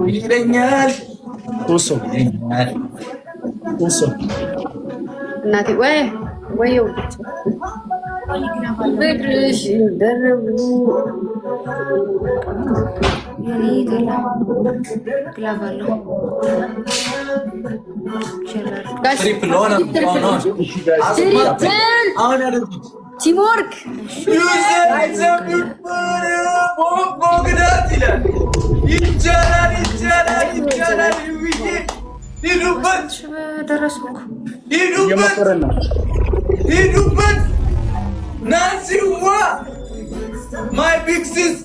ይለኛል እናቴ ወይ ብድርሽ ደረቡ ቲምወርክ ሂዱበት ናዚዋ ማይ ቢክሲስ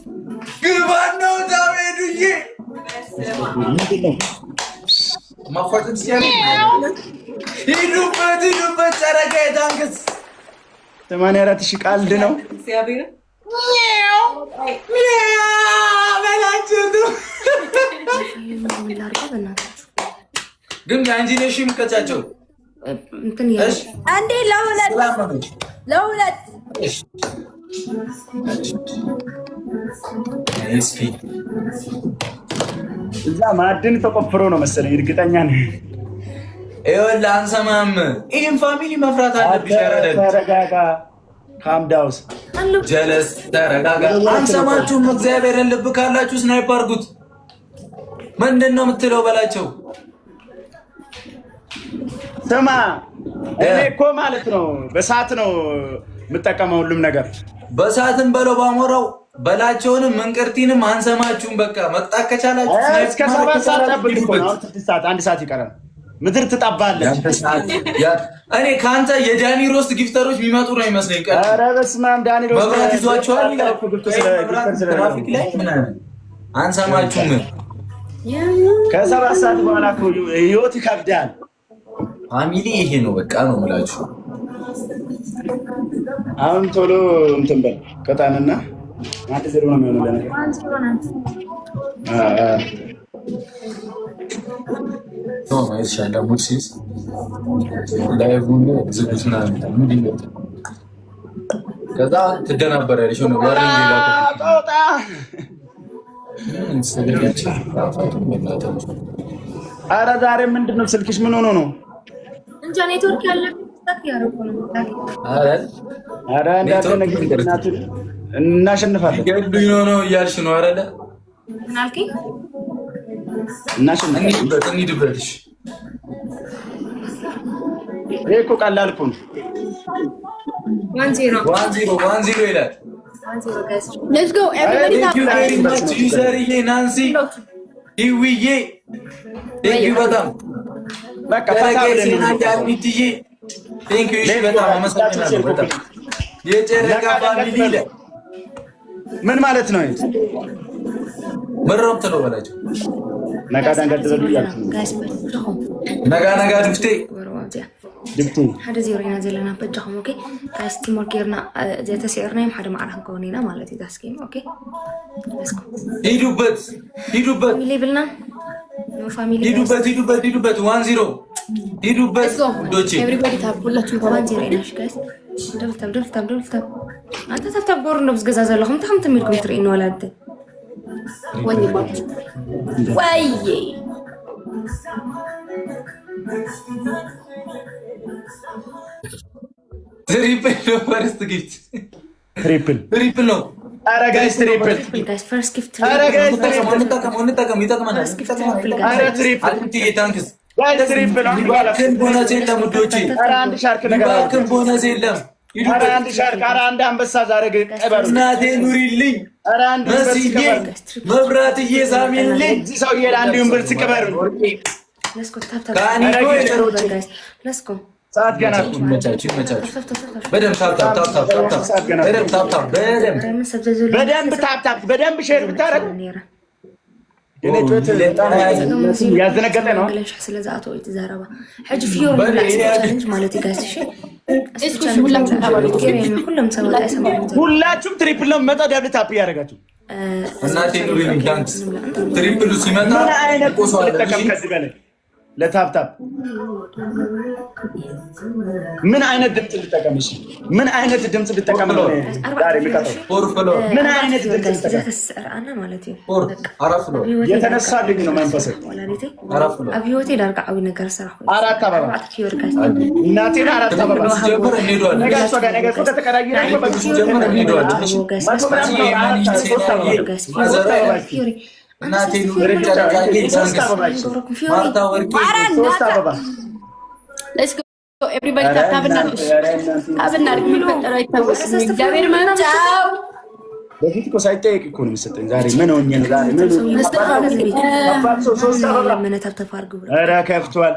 ግባን ነው ዳዊዱዬ ማፋጠን ሲያለ ሂዱበት ጨረቃ የታንክስ 84,000 ቀልድ ነው። እግዚአብሔር በላችሁ ግን አንቺ ነሽ የምትቀጫቸው አንዴ ለሁለት እዛ ማዕድን ተቆፍሮ ነው መሰለኝ፣ እርግጠኛ ነኝ። ይኸውልህ አንሰማም። ይህን ፋሚሊ መፍራት አለብሽ። ተረጋጋ፣ ካምዳውስ ጀለስ ተረጋጋ። አንሰማችሁም። እግዚአብሔርን ልብ ካላችሁ ስናይፕ አድርጉት። ምንድን ነው የምትለው በላቸው። ስማ እኔ እኮ ማለት ነው በሰዓት ነው የምጠቀመው ሁሉም ነገር። በሰዓትም በለው ባሞራው በላቸውንም መንቀርቲንም አንሰማችሁም። በቃ መቅጣት ከቻላችሁ እስከ 7 ሰዓት ጠብቅ እኮ ነው። 6 ሰዓት 1 ሰዓት ይቀራል። ምድር ትጣባለች። እኔ ከአንተ የዳኒ ሮስት ጊፍተሮች የሚመጡ ነው ይመስለኝ። ኧረ በስመ አብ ዳኒ ሮስት መብራት ይዟቸዋል ይላል። ትራፊክ ላይ ምናምን አንሰማችሁም። ከ7 ሰዓት በኋላ ህይወት ይከብዳል። ፋሚሊ ይሄ ነው በቃ ነው የምላችሁ። አሁን ቶሎ እንትን በል ቀጣንና 1-0 ነው የሚሆነው ለነገር። ነው አይሻለ ሙርሲስ ላይቭን ዝግጅት ምናምን ከዛ ትደናበራለሽ ነው ወሬ ሌላ ጣጣ ኧረ ዛሬ ምንድን ነው ስልክሽ ምን ሆኖ ነው? እንጃ ኔትወርክ ያለበት ያረኩ ነው። ኧረ እንዳትነግሪኝ እናሸንፋለን። ገዱኝ ነው እያልሽ ነው አይደለ? ምን አልከኝ? እናሸንፋለን። እንሂድበትሽ። ይሄ እኮ ቀላል እኮ ነው። 1-0 ይላል። Let's go everybody. ዩዘርዬ ናንሲ ይውዬ ቴንኪው በጣም በቃ በጣም አመሰግናለሁ። በጣም የጨረቃ ፋሚሊ ምን ማለት ነው? ምሮም ተለው በላቸው ነጋ ዳንገደሉ ያልኩ ነጋ ድፍቴ ድፍቴ ሓደ ዜሮ ኢና ዘለና በጃኹም ኦኬ ጋይስ ቲምወርክ ጌርና ዘተሰይርና ይም ሓደ ማዕረክ ከሆነና ማለት እዩ ታስኪም ኦኬ ሂዱበት ፋሚሊ ብልና ኖ ፋሚሊ ሂዱበት 1-0 ሂዱበት ዶቼ ኤቭሪባዲ ታፕ ሁላችሁም 1-0 ኢናሽ ጋይስ ደልታም አንተ ታፍታብ ጎር ነው ዝገዛ ዘለኹም ታም ተሚልኩም ትሪኢን ወላደ ወኒ ማለት ወይ ትሪፕል ነው ፈርስት ጊፍት ትሪፕል ነው። ኧረ ጋይስ ትሪፕል ጋይስ ፈርስት ጊፍት ኧረ ጋይስ እንጠቀም ይጠቅመናል። ኧረ ትሪፕል ታንክስ ጋይስ ትሪፕል ግን ቦነስ የለም ውዶቼ። ኧረ አንድ ሻርክ ነገር ግን ቦነስ የለም። ኧረ አንድ ሻርክ ኧረ አንድ አንበሳ ዛሬ ቀበሩ እናቴ ኑሪልኝ። ኧረ አንድ መስዬ መብራትዬ ሳሚልኝ እዚህ ሰውዬ አንድ ዩኒቨርሲቲ ቀበሩ ሌትስ ጎ ሰዓት ገና ይመቻችሁ። በደንብ ታፕ በደንብ ሼር ብታረግ ያዘነገጠ ነው። ስለዛአቶ ይተዛረባ ሕጂ ፊዮር ማለት ጋይስ እሺ ሁላችሁም ትሪፕል ነው መጣ ደብል ታፕ ያደርጋችሁ እናቴ ኑሪልኝ። ታንክስ ትሪፕሉ ሲመጣ ምን አይነት ቆሶ አለ ከዚህ በላይ ለታፕታፕ ምን አይነት ድምፅ ልጠቀም? እሺ ምን አይነት ድምፅ ልጠቀም? ዛሬ የሚቀጥለው ምን አይነት ድምፅ ልጠቀም? የተነሳልኝ ነው መንፈስ። አብዮቴ ዳርጋ አዊ ነገር ሰራሁ። አራት አበባ እናቴን አራት አበባ ጀምር እንሄዳለን። ነገ እሱ ከተቀዳየረ ጀምር እንሄዳለን። እናቴ ማርታ ወርቄ ሶስት አበባ ኤቭሪባዲ ታብና የሚፈጠረው አይታወቅም። እግዚአብሔር መምጫው በፊት እኮ ሳይጠየቅ እኮ ነው የሚሰጠኝ። ዛሬ ምን ሆኜ ነው? ዛሬ ምን ኧረ ከፍቷል።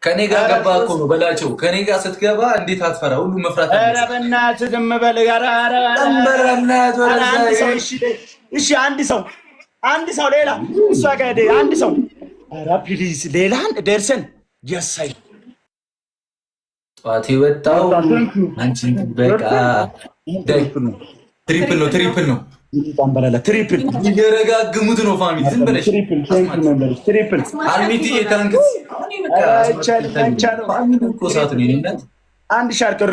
ከኔ ጋር ገባ እኮ ነው በላቸው። ከኔ ጋር ስትገባ እንዴት አትፈራ? ሁሉ መፍራት አለ። ኧረ በእናትህ ዝም በል። እሺ አንድ ሰው ሌላ እሷ ጋር አንድ ሰው ኧረ ፕሊዝ ሌላ ደርሰን ያሳይ ጠዋት የወጣው አንቺን በቃ ትሪፕል ነው ትሪፕል እየረጋግሙት ነው ፋሚሊ። ዝም ብለሽ ትሪፕል አልሚቲ የታንክስ አንድ ሻርክር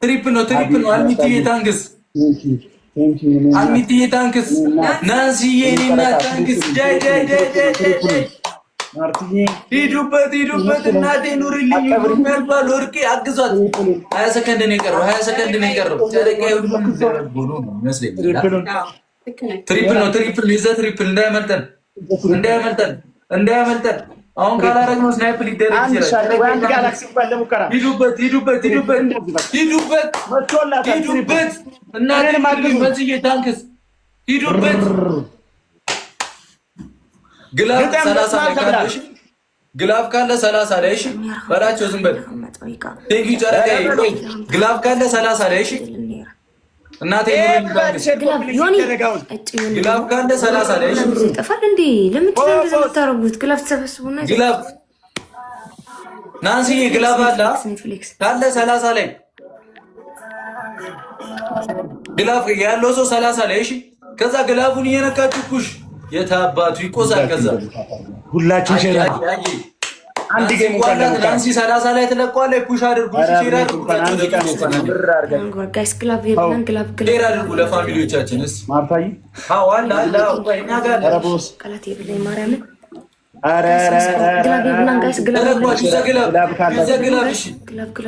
ትሪፕል ነው። አልሚቲ የታንክስ አልሚቲ የታንክስ ናንሲዬ እኔና ታንክስ ዳይ ሂዱበት እናቴ ኑሪልኝ የሚባል ወርቄ አግዟት። 20 ሰከንድ ነው የቀረው። ጨረቃ ሁሉም ዘረጎኑ ነው መስለኝ። ትሪፕል ይዘህ ትሪፕል እንዳያመልጠን። አሁን ካላረግነው ስናይፕ ሊደረግ ይችላል። ሂዱበት እናቴ መስዬ ታንክስ ሂዱበት። ግላፍ 30 ላይ ካለሽ ግላፍ ካለ 30 ላይ እሺ በላቸው። ዝም በል ቴንኪ ጨረቃዬ። ግላፍ ካለ 30 ላይ እሺ እናቴ ግላፍ ካለ 30 ላይ እሺ ጠፋል እንዴ? ለምን ተዘምታረጉት? ግላፍ ተሰበስቡና ግላፍ ናንሲዬ ግላፍ አለ ካለ 30 ላይ ግላፍ ያለው ሰው 30 ላይ እሺ። ከዛ ግላፉን እየነካችሁ ኩሽ የታባቱ ይቆሳል። ከዛ ሁላችሁ ሼር አንድ ጌም እንኳን ናንሲ 30 ላይ ተለቋለች። ፑሽ አድርጉ፣ ሼር አድርጉ ለፋሚሊዎቻችን። እስ ማርታዬ አላ ወይና ጋር ቀላት የብላይ ማርያም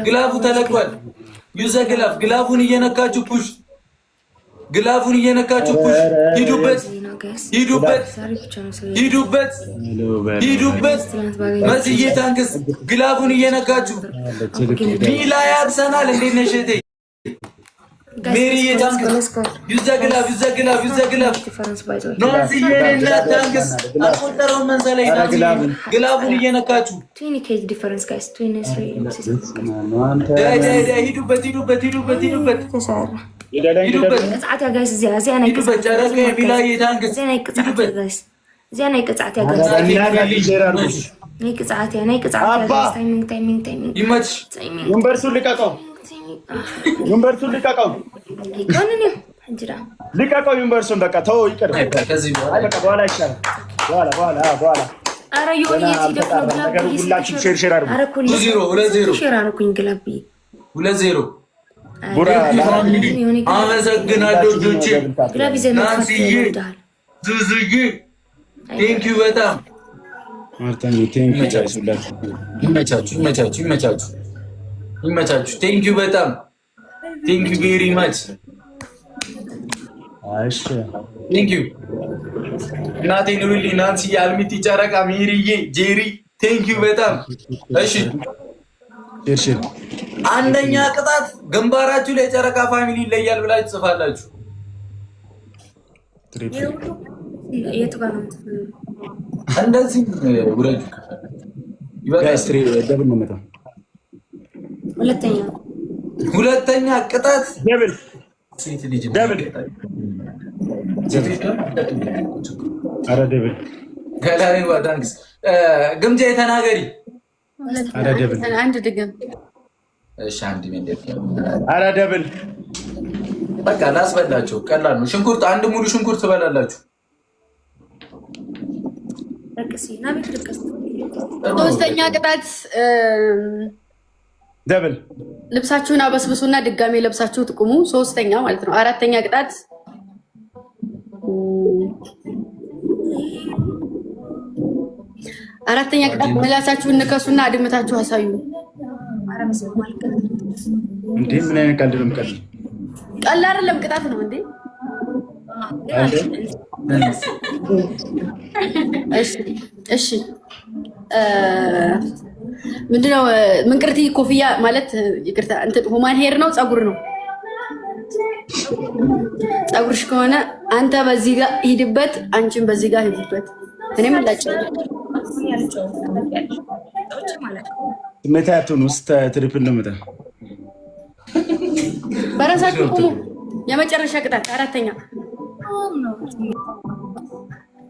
ግላፉ ተለቋል። ዩዘ ግላፉን እየነካችሁ ፑሽ ሂዱበት መስዬ ታንክስ ግላፉን እየነካችሁ ሚላ ያርሰናል። እንዴት ነሽ እህቴ ሜሪዬ? ታንክስ ዩዘ ግላፍ ናንሲዬ እና ታንክስ አልቆጠረውም መንሰለኝ። ግላፉን እየነካችሁ ሂዱበት ቅጽዓት ያ ጋይስ እዚያ ናይ ቅጽዓት ታይሚንግ ይመችሽ። ዩኒቨርሲቲውን ልቀቀው ዩኒቨርሲቲውን በቃ ተወው፣ ይቅር። ከዚህ በኋላ ይሻላል። በኋላ ኧረ የሆነ ሁላችሁ ሼር አድርጉ። 2-0 ቡራ አመሰግናለሁ። ዶቼ ናንሲዬ ዙዙዬ ቴንኪው በጣም ይመቻችሁ። ቴንኪው በጣም ቴንኪው ቬሪ ማች ቴንኪው። እናቴ ኑሪልኝ ናንሲዬ፣ አልሚቲ፣ ጨረቃ፣ ሜሪዬ፣ ጄሪ ቴንኪው በጣም እሺ። አንደኛ ቅጣት ግንባራችሁ ላይ ጨረቃ ፋሚሊ ይለያል ብላችሁ ጽፋላችሁ። እንደዚህ ውረጁ። ሁለተኛ ቅጣት ሴት ልጅ ገላሪ ዋዳንክስ ግምጃ የተናገሪ አንድ ድግም ኧረ ደብል በቃ ላስበላቸው። ቀላል ነው። ሽንኩርት አንድ ሙሉ ሽንኩርት ትበላላችሁ። ሶስተኛ ቅጣት ደብል ልብሳችሁን አበስብሱና ድጋሜ ለብሳችሁ ትቁሙ። ሶስተኛ ማለት ነው። አራተኛ ቅጣት ምላሳችሁን ንከሱና አድምታችሁ አሳዩ። እንዴ ምን አይነት ቀልድ ነው የምቀልድ? ቀልድ አይደለም ቅጣት ነው እንዴ? እሺ ምንድነው? ምንቅርቲ ኮፍያ ማለት ይቅርታ፣ እንትን ሁማን ሄር ነው ፀጉር ነው። ፀጉርሽ ከሆነ አንተ በዚህ ጋር ሂድበት፣ አንቺን በዚህ ጋር ሂድበት። እኔም እንዳጨው መታቱን ውስጥ ትሪፕል ነው መታ። በራሳችሁ ቁሙ። የመጨረሻ ቅጣት አራተኛ።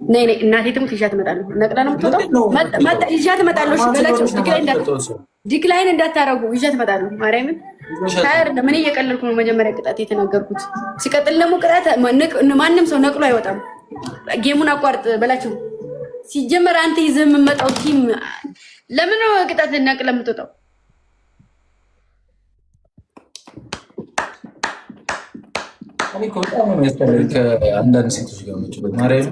ነይ እናቴ ትሙት ይዣት እመጣለሁ። ነቅላ ነው የምትወጣው። ይዣት እመጣለሁ። እሺ በላቸው። ዲክላይን እንዳታረጉ። ይዣት እመጣለሁ። ማርያምን ታየር ምን እየቀለልኩ ነው? መጀመሪያ ቅጣት የተናገርኩት። ሲቀጥል ደግሞ ቅጣት ማንም ሰው ነቅሎ አይወጣም። ጌሙን አቋርጥ በላቸው። ሲጀመር አንተ ይዘህ የምመጣው ቲም ለምን ነው ቅጣት ነቅለህ የምትወጣው? አንዳንድ ሴቶች ጋር መጭበት ማርያም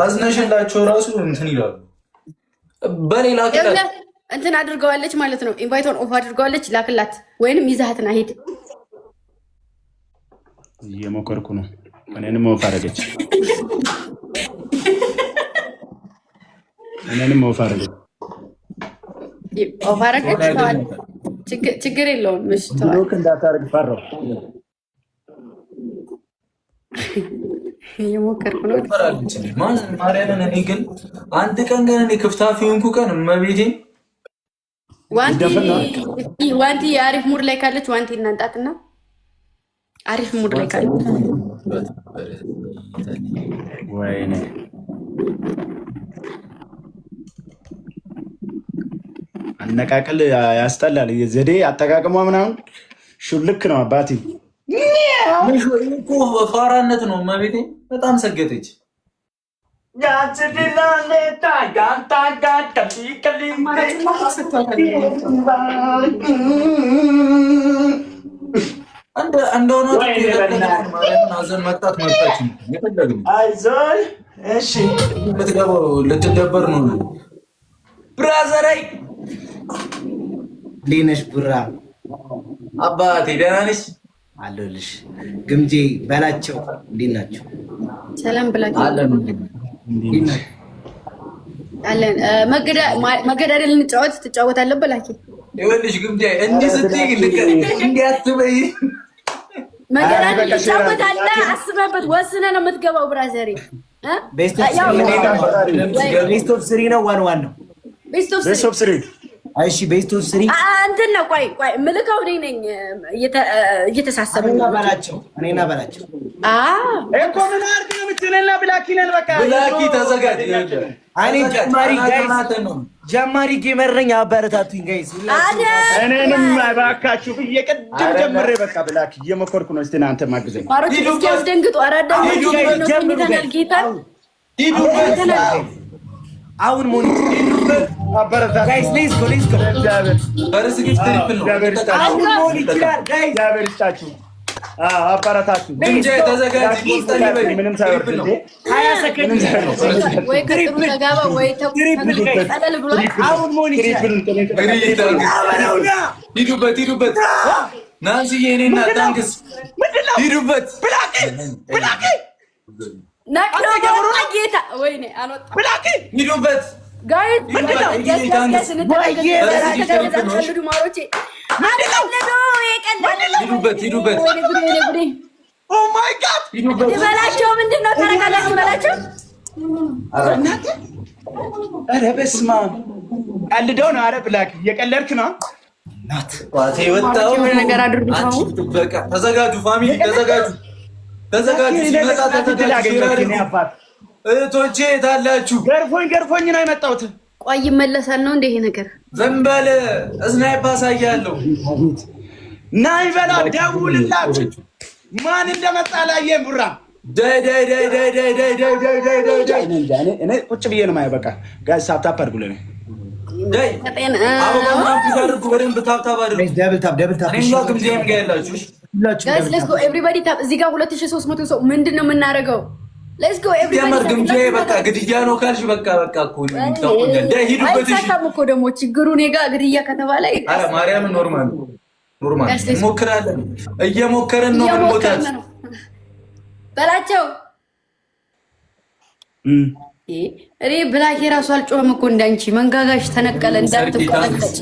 አዝነሽላቸው ራሱ እንትን ይላሉ። በሌላ እንትን አድርገዋለች ማለት ነው። ኢንቫይቶን ኦፍ አድርገዋለች። ላክላት ወይንም ይዛሃትና ሂድ። እየሞከርኩ ነው። እኔንም ኦፍ አደረገች። ኦፍ አደረገች። ችግር የለውም። እሺ ተዋል እንዳታረግ ፈራው። እየሞከርኩ ነው። ማርያምን እኔ ግን አንድ ቀን ግን እኔ ክፍታፊ ሆንኩ ቀን እመቤቴ ዋንቲ አሪፍ ሙድ ላይ ካለች ዋንቲ እናንጣትና አሪፍ ሙድ ላይ ካለች ወይኔ አነቃቀል ያስጠላል። ዘዴ አጠቃቀሟ ምናምን ሹልክ ነው አባቴ። ፋራነት ነው እመቤቴ። በጣም ሰገጠች። እንደሆነ ሀዘን መጣት መጣች። የምትገባው ልትደበር ነው። ብራዘራይ እንዴት ነሽ? ቡራ አባቴ ደህና ነሽ? አለሁልሽ። ግምጄ በላቸው እንዴት ናቸው? ሰላም ብላችሁ አለን። መገዳደል እንጫወት ትጫወታለህ ብላኪ ይኸውልሽ ግምጄ እንዲህ ስትይ እንዲህ አትበይ። መገዳደል ትጫወታለህ። አስበበት ወስነህ ነው የምትገባው። ብራዘሬ ቤስት ኦፍ ስሪ ነው። ዋን ነው ቤስት ኦፍ ስሪ። እሺ ቤስት ኦፍ ስሪ እንትን ነው። ቆይ ምልከው እኔ ነኝ። እየተሳሰቡ እኔና በላቸው እኮ ምን አድርግ ነው የምትለና ብላኪ ነን። በቃ ብላኪ ተዘጋጅ። እኔ ጀማሪ ጌመር ነኝ። አበረታቱኝ ጋይስ። እኔንም እባካችሁ ብዬ ቅድም ጀምሬ በቃ ብላኪ እየሞከርኩ ነው። እስቲ እናንተ ማግዘኝ ማሮች እስኪ አስደንግጡ። አራዳኝ ነው ጌታ አሁን ሞኒት አበረታቱ ጋይስ። ሌትስ ጎ በርስ ጊፍት ትሪፕል ነው። አሁን ሞኒት ይላል ጋይስ። ያበርታችሁ አበረታቱ። ግምጄ ተዘጋጅ። ምንም ሳይወርድ እንዴ 20 ሰከንድ ወይ ከጥሩ ተጋባ ወይ ትሪፕል ተቀለል ብሎ አሁን ሞኒት ሂዱበት ናንሲዬ እኔና ታንክስ ሂዱበት። ብላኪ ነቅሎ ጌታ ወይኔ አልወጣ ብላኪ ሂዱበት ጋይስ ሂዱበት ኦ ማይ ጋድ ይበላቸው። ምንድን ነው ተረጋጋች በላቸው። ኧረ በስመ አብ ቀልደው ነው። ኧረ ብላኪ እየቀለድክ ነው። ዋቴ ወጣው ነገር አድርጉ። በቃ ተዘጋጁ፣ ፋሚሊ ተዘጋጁ። ሲመጣ ተዘጋጁ። እህቶቼ የታላችሁ? ገርፎኝ ነው የመጣሁት። ቆይ ይመለሳል ነው እንደ ይሄ ነገር። ዝም በል እስናይፕ አሳያለሁ። ናይ በላ ደውልላችሁ። ማን እንደመጣ ላየን ቡራ እኔ ቁጭ ብዬ ነው የማየው። በቃ ጋይስ ታፕ አድርጉ ለኔ እዚህ ጋር 2300 ሰው ምንድን ነው የምናደርገው? በቃ ግድያ ነው ካልሽ በቃ አይሳካም እኮ ደግሞ ችግሩ እኔ ጋር ግድያ ከተባለ ማርያም ኖርማል እንሞክራለን፣ እየሞከርን ነው የምንሞታት በላቸው። እኔ ብላክ የራሱ አልጮህም እኮ እንዳንቺ መንጋጋሽ ተነቀለ እንዳትቆለቀጭ።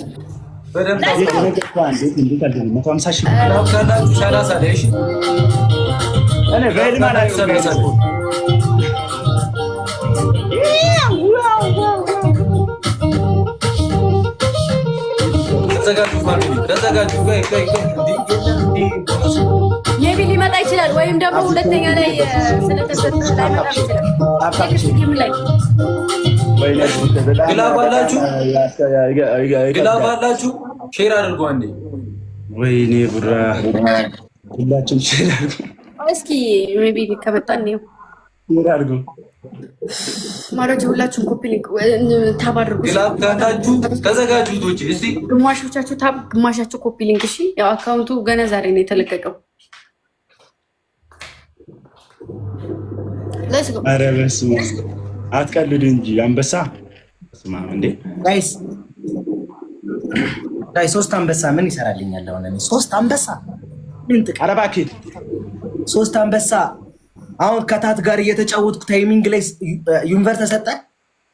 ተዘጋጁ። ሜቢ ሊመጣ ይችላል፣ ወይም ደግሞ ሁለተኛ ላይ ስለተሰጠ ላይመጣ ይችላል። ግላብ አላችሁ? ሼር አድርጎ አንዴ። ወይኔ ቡራ ሁላችን ሼር አድርጎ እስኪ ሜቢ ከመጣ ነው ሼር አድርጎ ማሮጅ ሁላችሁም ኮፒ ሊንክ ታብ አድርጉ። ግላብ ካላችሁ ተዘጋጁ። እስቲ ግማሾቻችሁ ታብ፣ ግማሻችሁ ኮፒ ሊንክ። እሺ ያው አካውንቱ ገና ዛሬ ነው የተለቀቀው። ኧረ በስመ አብ አትቀልድ እንጂ አንበሳ። በስመ አብ እንዴ ጋይስ ሶስት አንበሳ ምን ይሰራልኛል? አሁን እኔ ሶስት አንበሳ ምን ጥቅ? ኧረ እባክህ ሶስት አንበሳ አሁን ከታት ጋር እየተጫወትኩ ታይሚንግ ላይ ዩኒቨር ተሰጠ።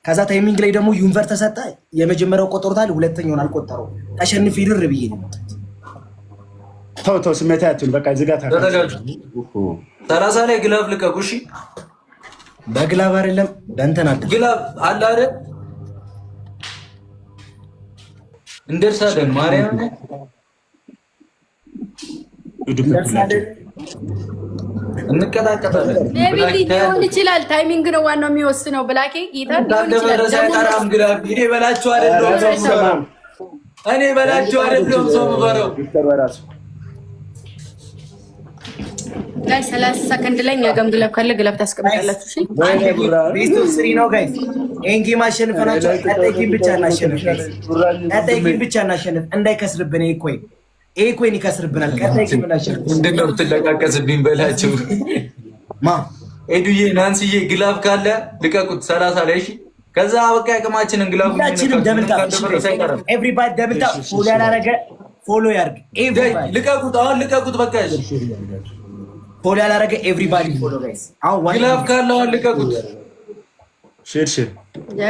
ከዛ ታይሚንግ ላይ ደግሞ ዩኒቨር ተሰጠ። የመጀመሪያው ቆጥሮታል፣ ሁለተኛውን አልቆጠረው። ተሸንፍ ይድር ብዬ ነው። ተው ስሜት አትሁን። በቃ ዝጋታ። ተዘጋጁ። 30 ላይ ግላብ ልቀቁ። እሺ በግላብ አይደለም በእንትን አለ ግላብ አለ አይደል? እንደርሳለን። ማርያም እንቀጣቀጣለን። ሊሆን ይችላል። ታይሚንግ ነው ዋናው የሚወስነው። ብላኬ ጌታ ሊሆን ይችላል። ግላብ እኔ በላችሁ አይደለም፣ እኔ በላችሁ አይደለም። ሰው ምበረው ጋይ 30 ሰከንድ ላይ ያገም ግላብ ካለ ግላብ ታስቀምጣላችሁ። እሺ ቤስት ኦፍ 3 ነው ጋይስ። ኤንጌ ማሸነፈናቸው ቀጣይ ጌም ብቻ እናሸንፍ። ቀጣይ ጌም ብቻ እናሸንፍ እንዳይከስርብን። ይሄ ኮይን ይከስርብናል። ቀጣይ ጌም እናሸንፍ። ምንድነው የምትለቃቀስብኝ? በላቸው ማ ኤዱዬ ናንሲዬ ግላብ ካለ ልቀቁት 30 ላይ። እሺ ከዛ በቃ ያቅማችንን ግላብ ሁላችንም ደብል ታፕ። ኤቭሪባዲ ደብል ታፕ። ፎሎ ያላረገ ፎሎ ያርግ። ኤቭሪባዲ ልቀቁት፣ አሁን ልቀቁት። በቃ ፎሎ ያላረገ ኤቭሪባዲ ፎሎ ጋይስ። አሁን ግላብ ካለ አሁን ልቀቁት። ሼር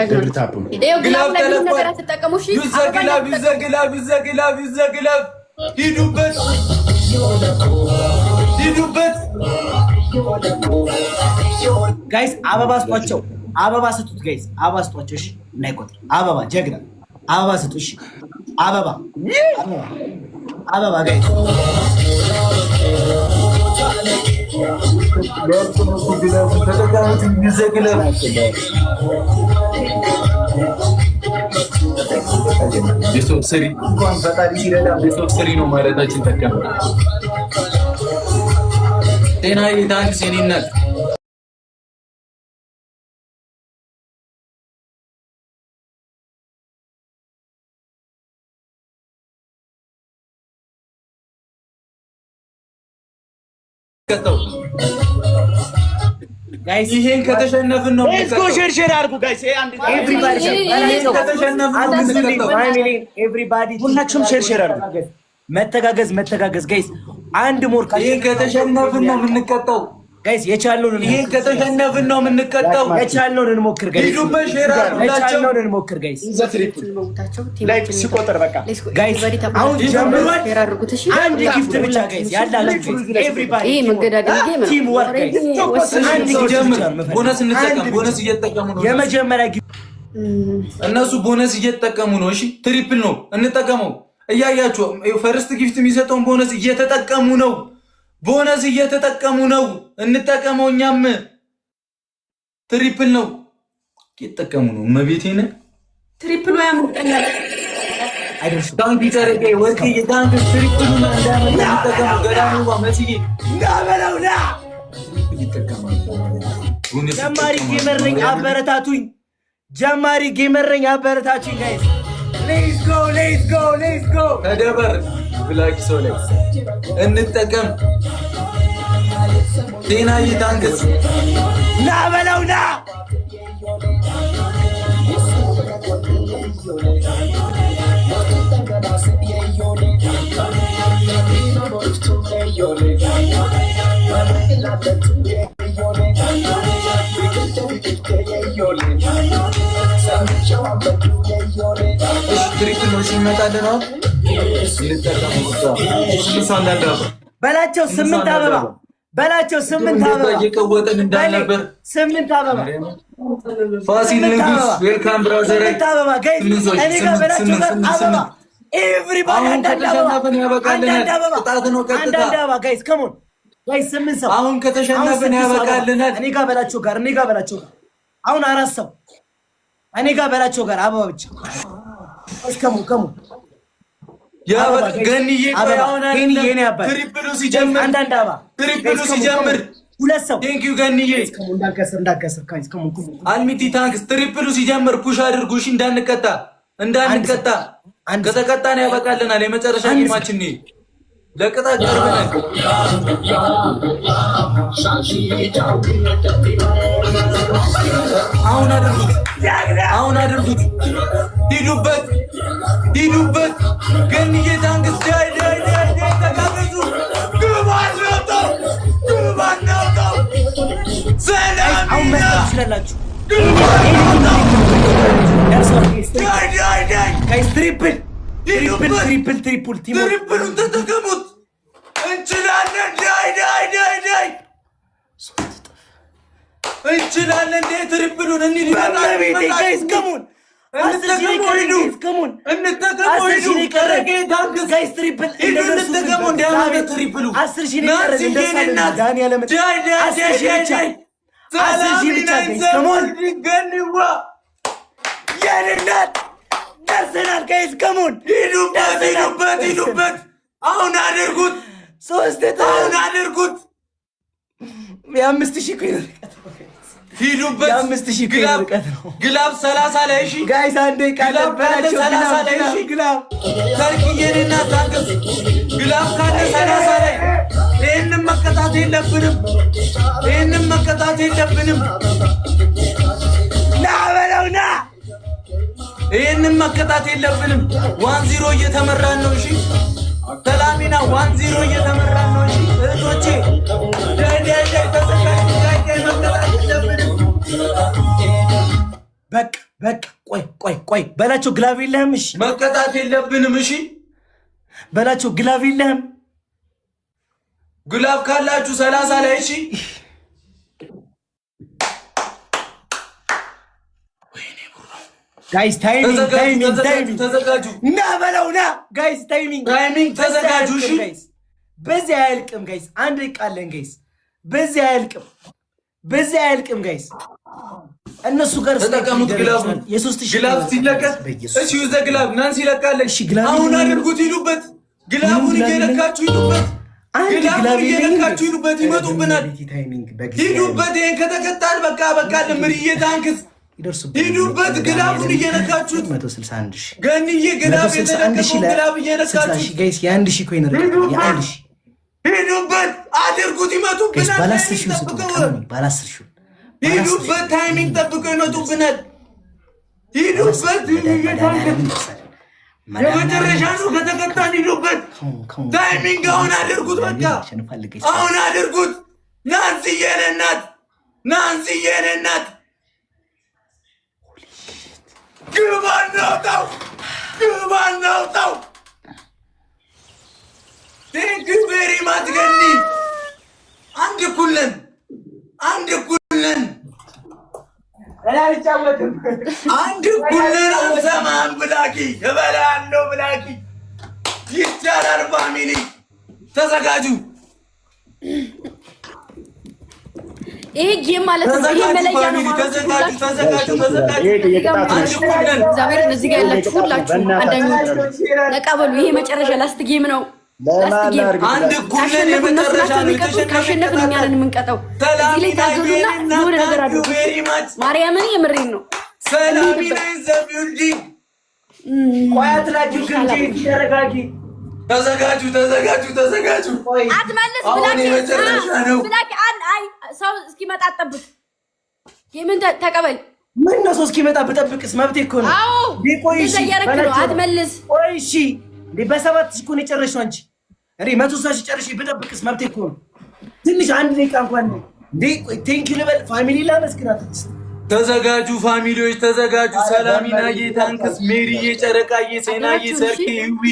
ደብል ታፕ። ግላብ ላይ ምን ነገር አትጠቀሙ። እሺ ግላብ ሂዱበት ጋይስ። አበባ ስጧቸው፣ አበባ ስጡት ጋይስ። አበባ ስጧቸው። እሺ እንዳይቆጥር። አበባ ጀግና አበባ ስጡ። እሺ አበባ ጋይስ። ቤስት ኦፍ 3 እንኳን ፈጣሪ ሲረዳ ቤስት ኦፍ 3 ነው ማለታችን ተቀም ጤና ይታንስ የኔነት ጋይስ ይሄን ከተሸነፍን ነው እስኮ ሼር አድርጉ ጋይስ። ኤቭሪባዲ ሁላችሁም ሼር አድርጉ። መተጋገዝ ጋይስ። አንድ ሞር ይሄን ከተሸነፍን ነው የምንቀጣው ጋይስ። የቻልነውን ይሄን ከተሸነፍን ነው የምንቀጣው። የቻልነውን እንሞክር ጋይስ። ሂዱበት ሼር አድርጉላቸው። የቻልነውን እንሞክር ጋይስ። ላይክ ሲቆጠር በቃ ጋይስ አሁን ጀምሯል። አንድ ጊፍት ብቻ ጋይስ ያላችሁ ኤቭሪባዲ። ይሄ መገዳደል ጌም ነው። ቲም ወርክ ጋይስ። አንድ ጊፍት ቦነስ እንጠቀም። ቦነስ እየተጠቀሙ ነው። የመጀመሪያ እነሱ ቦነስ እየተጠቀሙ ነው። እሺ ትሪፕል ነው እንጠቀመው። እያያችሁ ፈርስት ጊፍት የሚሰጠውን ቦነስ እየተጠቀሙ ነው። ቦነስ እየተጠቀሙ ነው። እንጠቀመው። እኛም ትሪፕል ነው እየተጠቀሙ ነው። መቤቴን ትሪፕል ወይ አምጣና አይደርሱ ታንክ ይጨረቀ ወርቅ የታንክ ትሪፕል ነው። እንዳመጣ እንጠቀመው። ገዳሙ መስጊድ እንዳበላውና ጀማሪ ጌመር ነኝ አበረታቱኝ። ጀማሪ ጌመር ነኝ አበረታቱኝ ጋይስ። ሌትስ ጎ ሌትስ ጎ ሌትስ ጎ። ተደበር ብላክ ሰው ላይ እንጠቀም። ጤና ይታንክስ ና በለው ና ትሪፕል ነው ሲመጣልን ነው በላቸው። 8 አበባ በላቸው። 8 አበባ እየቀወጠን እንዳልነበር 8 አበባ ፋሲል ንጉስ ዌልካም ብራዘር 8 አበባ ጋይስ እኔ ጋር በላቸው ጋር አበባ ኤቭሪባዲ አንዳንድ አበባ ጋይስ ከሞን ጋይስ 8 ሰው አሁን ከተሸነፈን ያበቃልናል። እኔ ጋር በላቸው ጋር አሁን 4 ሰው እኔ ጋር በላቸው ጋር አበባ ብቻ እስከሙ ገንዬ ትሪፕሉ ሲጀምር አንዳንድ አበባ ትሪፕሉ ሲጀምር 2 ሰው ቴንክ ዩ ገንዬ እንዳከስር ጋይስ ከሙ አልሚቲ ታንክስ ትሪፕሉ ሲጀምር ፑሽ አድርጉ። እሺ እንዳንቀጣ ከተቀጣን ያበቃልናል። የመጨረሻ ጌማችን ነው። ለቅጣት ቀርበናል። አሁን አድርጉት። ሂዱበት ገንዬ ታንክስ ዳይ ተጋበዙ። ግባን ነው ሰላም ትችላላችሁ። ትሪፕሉን ተጠቀሙት። እንችላለን። እንችላለን። ትሪፕሉን ደርሰናል ጋይስ ከሞን ሂዱበት። አሁን አድርጉት። 3 አሁን አድርጉት። የ5000 ኮይን ሂዱበት። የ5000 ኮይን ርቀት ነው። ግላብ 30 ላይ እሺ ጋይስ አንዴ ካለበላችሁ 30 ላይ እሺ ግላብ ተርኪዬና ታንክስ ግላብ ካለ 30 ላይ ይሄንን መቀጣት የለብንም። ና በለው ና ይሄንን መቀጣት የለብንም። 1-0 እየተመራን ነው። እሺ ሰላሚና 1-0 እየተመራን ነው። እሺ እህቶቼ በቃ ቆይ በላቸው። ግላቭ የለህም? እሺ መቀጣት የለብንም። እሺ በላቸው። ግላቭ የለህም? ግላቭ ካላችሁ 30 ላይ እሺ ጋይስ ታይሚንግ ተዘጋጁ። ና በለው ና ጋይስ ታይሚንግ ተዘጋጁ። እሺ በዚህ አያልቅም ጋይስ። አንድ ቃለን ጋይስ በዚህ አያልቅም ጋይስ። እነሱ ጋር ተጠቀሙት። ግላቡን ግላብ ሲለቀቅ እሺ ዩዘ ግላብ ናን ሲለቃለች አሁን አድርጉት። ሂዱበት። ግላቡን እየለካችሁ ሂዱበት። ይመጡብናል። ሂዱበት። ይሄን ከተቀጣል በቃ ለምርዬ ታንክስ ሂዱበት። ግላቡን እየነካችሁት 161 ገንዬ ግላብ የተለቀቀው ግላብ እየነካችሁት ጋይስ የ1000 ኮይን ርቀት የ1000 ሂዱበት። አድርጉት። ይመጡብናል። ሂዱበት። ታይሚንግ ጠብቀው ይመጡብናል። ሂዱበት። የመጨረሻ ነው። ከተቀጣን ሂዱበት። ታይሚንግ አሁን አድርጉት። በቃ አሁን አድርጉት። ናንስዬ እናት ግባን ናውጣው። ቴንክ ዩ ቬሪ ማች ገኒ። አንድ እኩል ነን። አንድ እኩል አልሰማህም ብላኪ እበላለሁ ብላኪ ይቻላል። ፋሚሊ ተዘጋጁ። ይሄ ጌም ማለት ነው። ይሄ መለያ ነው። ተዘጋጁ። እግዚአብሔር እዚህ ጋር ያላችሁ ሁላችሁ አንደኞች ነቃ በሉ። ይሄ መጨረሻ ላስት ጌም ነው። አንድ ኩነን የመጨረሻ ነው ካሸነፍን እኛ ነን የምንቀጣው። እዚህ ላይ ታገሉና የሆነ ነገር አድርጉ። ማርያምን የምሬን ነው። ሰላሚና ዘቢውዲ ቆያት ላችሁ ግን ተረጋጊ። ተዘጋጁ። አትመልስ ብላክ አይ ሰው እስኪመጣ አጠብቅ። የምን ተቀበል ምን ነው ሰው እስኪመጣ ብጠብቅስ መብቴ እኮ ነው። አዎ አትመልስ። ቆይ እሺ በሰባት እኮ ነው የጨረስሽው አንቺ። እኔ 100 ጨርሼ ብጠብቅስ መብቴ እኮ ነው። ትንሽ አንድ ደቂቃ እንኳን ነው እንዴ። ቆይ ቴንክ ዩ ልበል ፋሚሊ ላመስግናት። ተዘጋጁ ፋሚሊዎች ተዘጋጁ። ሰላሚና ታንክስ፣ ሜሪዬ፣ ጨረቃዬ፣ ሴናዬ፣ ሰርኬ፣ ይዊ፣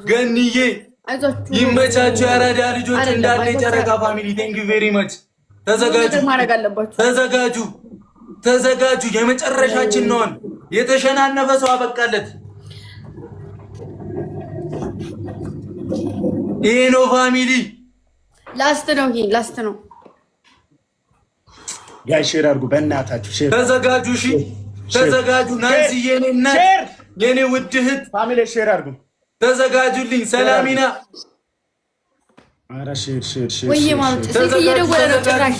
ገንዬ ይመቻችሁ። ያራዳ ልጆች እንዳለ ጨረቃ ፋሚሊ ቴንክ ዩ ቬሪ ማች። ተዘጋጁ። የመጨረሻችን ነው። የተሸናነፈ ሰው አበቃለት። ይሄ ነው ፋሚሊ። ላስት ነው። ጋይ ሼር አድርጉ በእናታችሁ ሼር። ተዘጋጁ። እሺ ተዘጋጁ። ናንሲ የኔ እናት የኔ ውድ እህት ፋሚሊ ሼር አድርጉ። ተዘጋጁልኝ። ሰላሚና አራ ሼር ወይ ማለት ስልክ እየደወለ ነው ጭራሽ።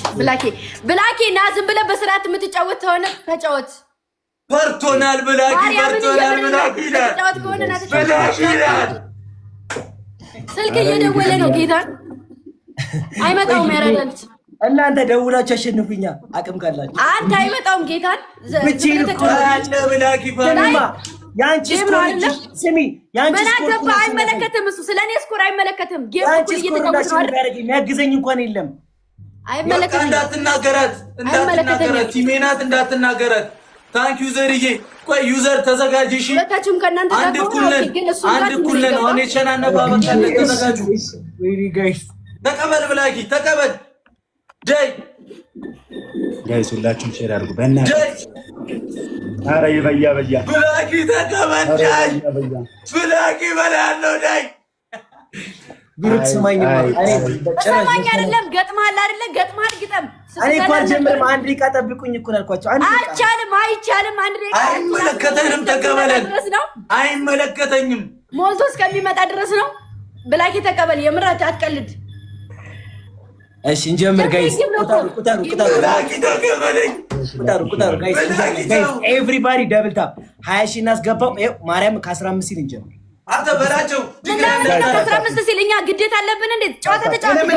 ብላኬ ና ዝም ብለህ በስርዓት የምትጫወት ከሆነ ተጫወት። ፈርቶናል ብላኬ ተጫወት ከሆነ ና ተጫወት። ስልክ እየደወለ ነው ጌታ አይመጣውም። ያራዳል እናንተ ደውላችሁ አሸንፉኛ አቅም ካላችሁ። አንተ አይመጣውም ጌታን ብቻዬን እኮ ያለ ብላኬ ፋሚሊ ያንቺ ስኮር ስሚ፣ ያንቺ ስኮር በናገባ አይመለከትም። እሱ ስለኔ ስኮር አይመለከትም። ጌም እኮ እየተጫወተ ነው አይደል? የሚያግዘኝ እንኳን የለም። አይመለከትም። እንዳትናገራት ቲሜናት እንዳትናገራት። ታንክ ዩ ዘርዬ። ቆይ ዩዘር ተዘጋጅ። እሺ ሁለታችሁም ከእናንተ ጋር አንድ እኩል ነን። አሁን የሸናነፈ አበቃለ። ተዘጋጁ ጋይስ። ተቀበል ብላኪ ተቀበል። ዳይ ጋይስ ሁላችሁም ሼር አድርጉ በእናትህ። አረ ይበያ ብላኪ ተቀበል። ዳይ ብላኪ በላለው ዳይ ብሩክ ስማኝ አይደለም ገጥማል ገጥማል ግጠም። እኔ እኮ አልጀምርም። አንድ ደቂቃ ጠብቁኝ እኮ አልኳቸው። አይቻልም። አንድ ደቂቃ አይመለከተንም። ተቀበለን። አይመለከተኝም። ሞልቶ እስከሚመጣ ድረስ ነው። ብላኪ ተቀበል። የምራት አትቀልድ። እሺ እንጀምር ጋይስ። ቁጠሩ ጋይስ። ኤቭሪባዲ ደብል ታፕ 20 ሺህ እናስገባው። ማርያም ከ15 ሲል እንጀምር። አንተ በላቸው ከ15 ሲል እኛ ግዴታ አለብን። እንዴት ጨዋታ ተጫወተ